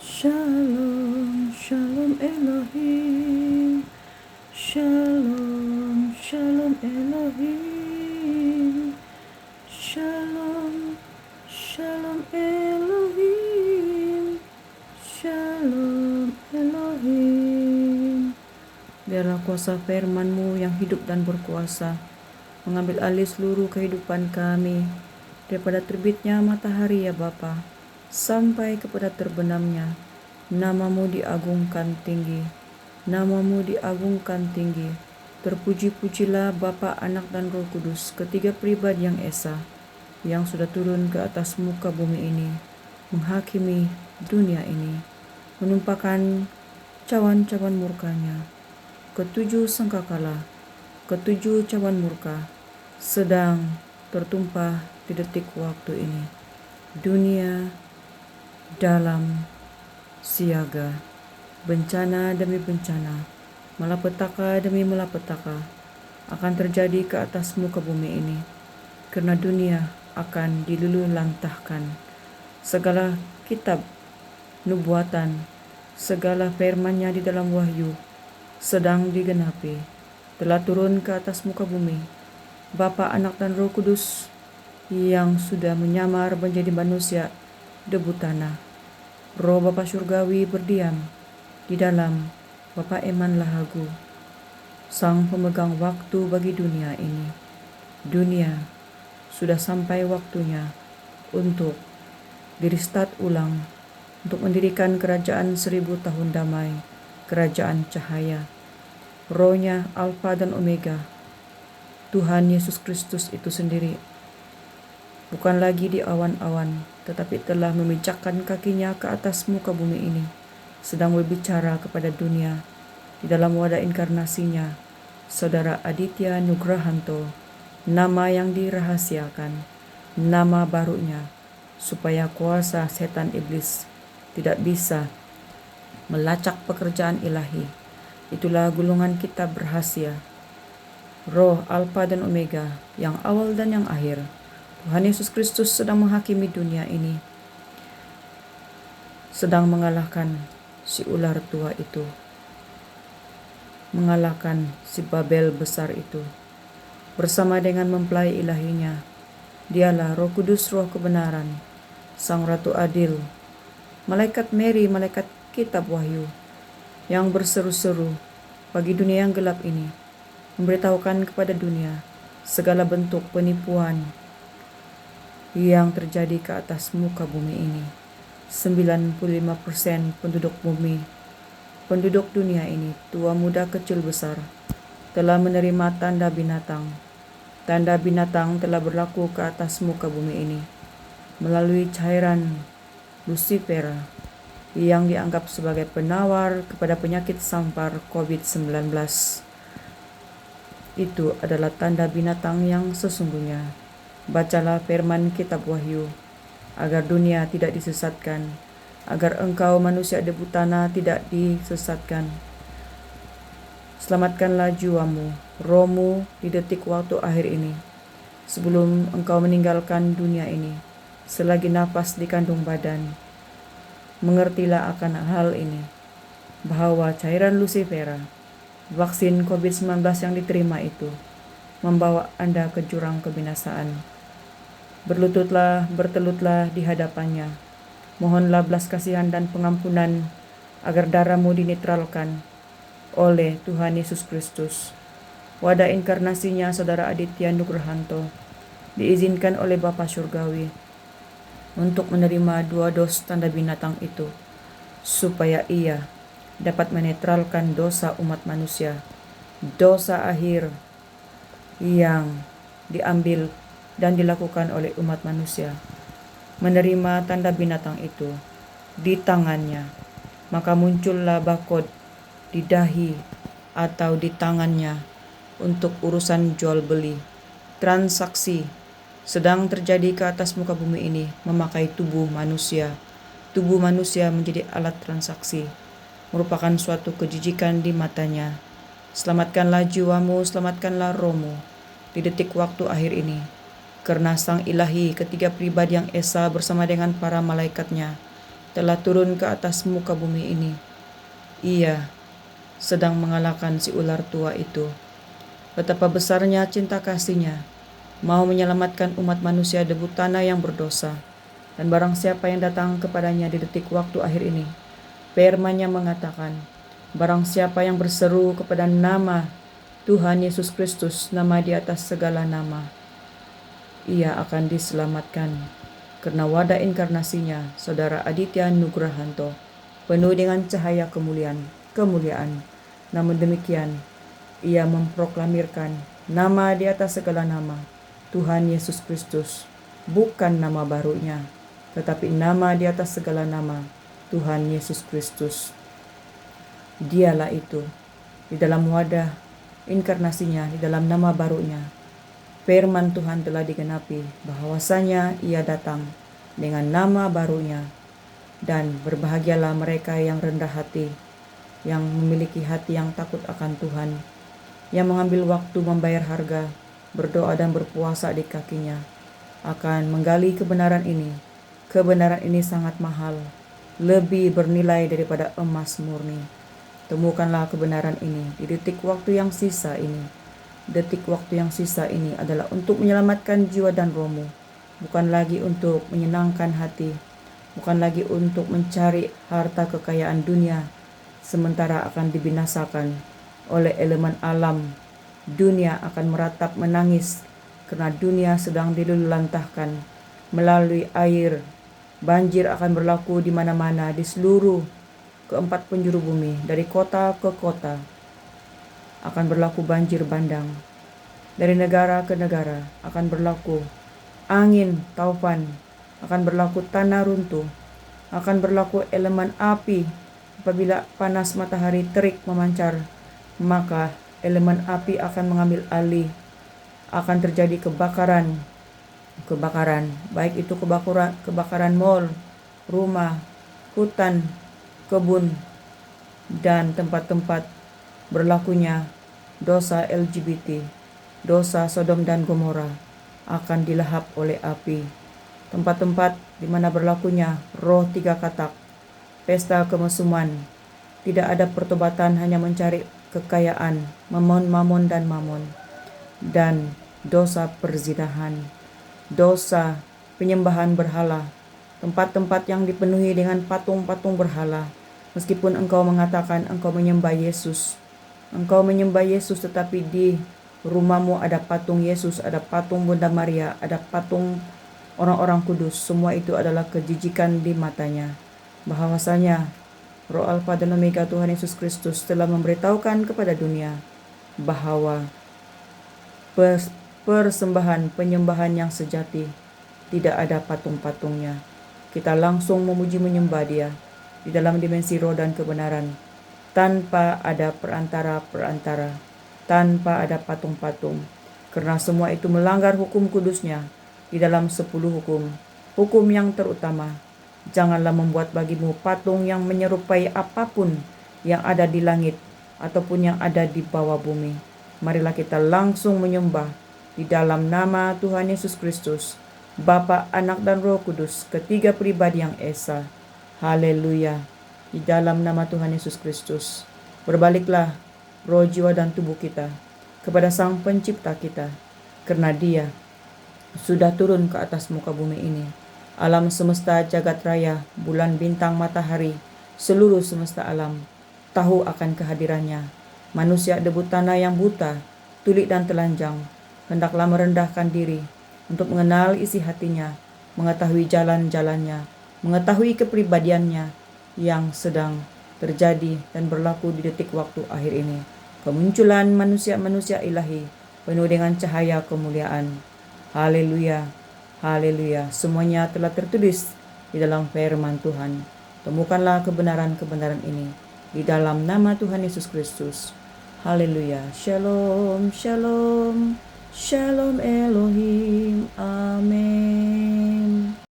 Shalom, shalom Elohim. Shalom, shalom Elohim. Shalom, shalom Elohim. Shalom Elohim. Biarlah kuasa firman-Mu yang hidup dan berkuasa mengambil alih seluruh kehidupan kami, daripada terbitnya matahari ya Bapa, sampai kepada terbenamnya. Nama-Mu diagungkan tinggi, Nama-Mu diagungkan tinggi. Terpuji-pujilah Bapa, Anak dan Roh Kudus, ketiga pribadi yang esa, yang sudah turun ke atas muka bumi ini, menghakimi dunia ini, menumpahkan cawan-cawan murkanya. Ketujuh sangkakala, ketujuh cawan murka sedang tertumpah di detik waktu ini. Dunia dalam siaga, bencana demi bencana, malapetaka demi malapetaka akan terjadi ke atas muka bumi ini, karena dunia akan diluluhlantahkan. Segala kitab nubuatan, segala firman-Nya di dalam wahyu sedang digenapi, telah turun ke atas muka bumi. Bapa, Anak dan Roh Kudus yang sudah menyamar menjadi manusia debu tanah. Roh Bapa Surgawi berdiam di dalam Bapa Eman Lahagu, Sang pemegang waktu bagi dunia ini. Dunia sudah sampai waktunya untuk di-restart ulang, untuk mendirikan kerajaan 1000 tahun damai, kerajaan cahaya. Rohnya Alfa dan Omega, Tuhan Yesus Kristus itu sendiri, bukan lagi di awan-awan, tetapi telah memijakkan kakinya ke atas muka bumi ini, sedang berbicara kepada dunia di dalam wadah inkarnasinya, Saudara Aditya Nugrahanto, nama yang dirahasiakan, nama barunya, supaya kuasa setan iblis tidak bisa melacak pekerjaan ilahi. Itulah gulungan kitab rahasia, Roh Alfa dan Omega, yang awal dan yang akhir. Tuhan Yesus Kristus sedang menghakimi dunia ini, sedang mengalahkan si ular tua itu, mengalahkan si Babel besar itu, bersama dengan mempelai ilahinya. Dialah Roh Kudus, Roh kebenaran, Sang Ratu Adil, Malaikat Mary, Malaikat Kitab Wahyu, yang berseru-seru bagi dunia yang gelap ini, memberitahukan kepada dunia segala bentuk penipuan yang terjadi ke atas muka bumi ini. 95% penduduk bumi, penduduk dunia ini, tua muda kecil besar, telah menerima tanda binatang. Tanda binatang telah berlaku ke atas muka bumi ini melalui cairan Lucifer yang dianggap sebagai penawar kepada penyakit sampar COVID-19. Itu adalah tanda binatang yang sesungguhnya. Bacalah firman kitab Wahyu, agar dunia tidak disesatkan, agar engkau manusia debu tanah tidak disesatkan. Selamatkanlah jiwamu, rohmu di detik waktu akhir ini, sebelum engkau meninggalkan dunia ini, selagi nafas di kandung badan. Mengertilah akan hal ini, bahwa cairan Lucifera, vaksin COVID-19 yang diterima itu, membawa Anda ke jurang kebinasaan. Berlututlah, bertelutlah di hadapannya. Mohonlah belas kasihan dan pengampunan, agar darahmu dinetralkan oleh Tuhan Yesus Kristus. Wadah inkarnasinya Saudara Aditya Nugrahanto diizinkan oleh Bapa Surgawi untuk menerima 2 dos tanda binatang itu, supaya ia dapat menetralkan dosa umat manusia, dosa akhir yang diambil dan dilakukan oleh umat manusia. Menerima tanda binatang itu di tangannya, maka muncullah barcode di dahi atau di tangannya untuk urusan jual beli. Transaksi sedang terjadi ke atas muka bumi ini memakai tubuh manusia. Tubuh manusia menjadi alat transaksi, merupakan suatu kejijikan di matanya. Selamatkanlah jiwamu, selamatkanlah rohmu di detik waktu akhir ini, karena Sang Ilahi ketiga pribadi yang esa bersama dengan para malaikatnya telah turun ke atas muka bumi ini. Ia sedang mengalahkan si ular tua itu. Betapa besarnya cinta kasihnya, mau menyelamatkan umat manusia debu tanah yang berdosa. Dan barang siapa yang datang kepadanya di detik waktu akhir ini, firman-Nya mengatakan, barang siapa yang berseru kepada nama Tuhan Yesus Kristus, nama di atas segala nama, ia akan diselamatkan. Karena wadah inkarnasinya, Saudara Aditya Nugrahanto, penuh dengan cahaya kemuliaan. Namun demikian, ia memproklamirkan nama di atas segala nama, Tuhan Yesus Kristus, bukan nama barunya, tetapi nama di atas segala nama, Tuhan Yesus Kristus. Dialah itu, di dalam wadah inkarnasinya, di dalam nama barunya, firman Tuhan telah digenapi, bahwasanya ia datang dengan nama barunya. Dan berbahagialah mereka yang rendah hati, yang memiliki hati yang takut akan Tuhan, yang mengambil waktu membayar harga, berdoa dan berpuasa di kakinya, akan menggali kebenaran ini. Kebenaran ini sangat mahal, lebih bernilai daripada emas murni. Temukanlah kebenaran ini di detik waktu yang sisa ini. Detik waktu yang sisa ini adalah untuk menyelamatkan jiwa dan rohmu, bukan lagi untuk menyenangkan hati, bukan lagi untuk mencari harta kekayaan dunia, sementara akan dibinasakan oleh elemen alam. Dunia akan meratap menangis karena dunia sedang diluluhlantahkan melalui air. Banjir akan berlaku di mana-mana di seluruh keempat penjuru bumi, dari kota ke kota akan berlaku banjir bandang. Dari negara ke negara akan berlaku angin taufan, akan berlaku tanah runtuh, akan berlaku elemen api. Apabila panas matahari terik memancar, maka elemen api akan mengambil alih. Akan terjadi kebakaran, baik itu kebakaran mal, rumah, hutan, kebun, dan tempat-tempat berlakunya dosa LGBT, dosa Sodom dan Gomora akan dilahap oleh api. Tempat-tempat di mana berlakunya roh tiga katak, pesta kemesuman, tidak ada pertobatan, hanya mencari kekayaan, mamon dan mamon, dan dosa perzinahan, dosa penyembahan berhala, tempat-tempat yang dipenuhi dengan patung-patung berhala. Meskipun engkau mengatakan engkau menyembah Yesus, tetapi di rumahmu ada patung Yesus, ada patung Bunda Maria, ada patung orang-orang kudus, semua itu adalah kejijikan di matanya. Bahwasanya Roh Alfa dan Omega Tuhan Yesus Kristus telah memberitahukan kepada dunia bahwa persembahan penyembahan yang sejati tidak ada patung-patungnya. Kita langsung memuji menyembah Dia di dalam dimensi roh dan kebenaran, tanpa ada perantara, tanpa ada patung-patung, karena semua itu melanggar hukum kudusnya di dalam 10 hukum. Hukum yang terutama, janganlah membuat bagimu patung yang menyerupai apapun yang ada di langit ataupun yang ada di bawah bumi. Marilah kita langsung menyembah di dalam nama Tuhan Yesus Kristus, Bapa, Anak, dan Roh Kudus, ketiga pribadi yang esa. Haleluya. Di dalam nama Tuhan Yesus Kristus, berbaliklah roh, jiwa, dan tubuh kita kepada Sang Pencipta kita, karena Dia sudah turun ke atas muka bumi ini. Alam semesta jagat raya, bulan, bintang, matahari, seluruh semesta alam tahu akan kehadirannya. Manusia debu tanah yang buta, tuli dan telanjang, hendaklah merendahkan diri untuk mengenal isi hatinya, mengetahui jalan-jalannya, mengetahui kepribadiannya yang sedang terjadi dan berlaku di detik waktu akhir ini. Kemunculan manusia-manusia ilahi penuh dengan cahaya kemuliaan. Haleluya, haleluya. Semuanya telah tertulis di dalam firman Tuhan. Temukanlah kebenaran-kebenaran ini di dalam nama Tuhan Yesus Kristus. Haleluya. Shalom, shalom, shalom Elohim. Amin.